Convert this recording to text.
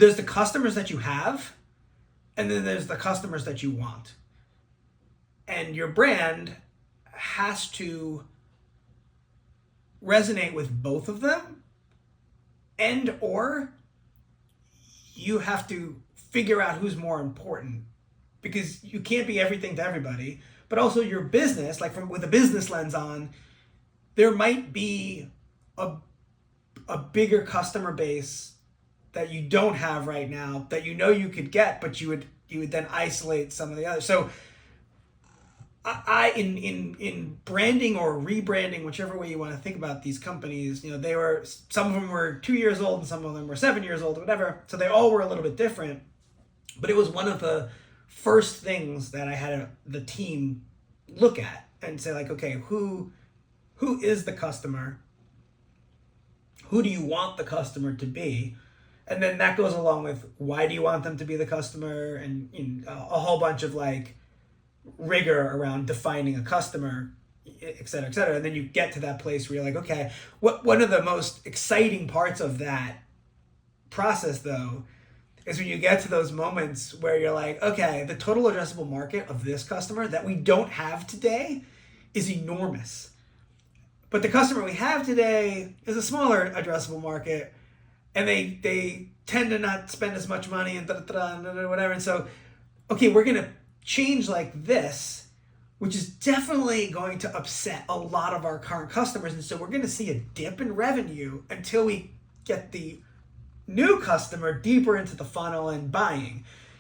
there's the customers that you have, and then there's the customers that you want. And your brand has to resonate with both of them, and or you have to figure out who's more important, because you can't be everything to everybody. But also your business, like from with a business lens on, there might be a bigger customer base that you don't have right now that you know you could get, but you would then isolate some of the others. So I in branding or rebranding, whichever way you want to think about these companies, they were, some of them were 2 years old and some of them were 7 years old, whatever. So they all were a little bit different, but it was one of the first things that I had the team look at and say, like, okay, who is the customer? Who do you want the customer to be? And then that goes along with, why do you want them to be the customer? And a whole bunch of like rigor around defining a customer, et cetera, et cetera. And then you get to that place where you're like, okay, one of the most exciting parts of that process, though, is when you get to those moments where you're like, okay, the total addressable market of this customer that we don't have today is enormous. But the customer we have today is a smaller addressable market, and they tend to not spend as much money and whatever. And so, okay, we're going to change like this, which is definitely going to upset a lot of our current customers. And so we're going to see a dip in revenue until we get the new customer deeper into the funnel and buying.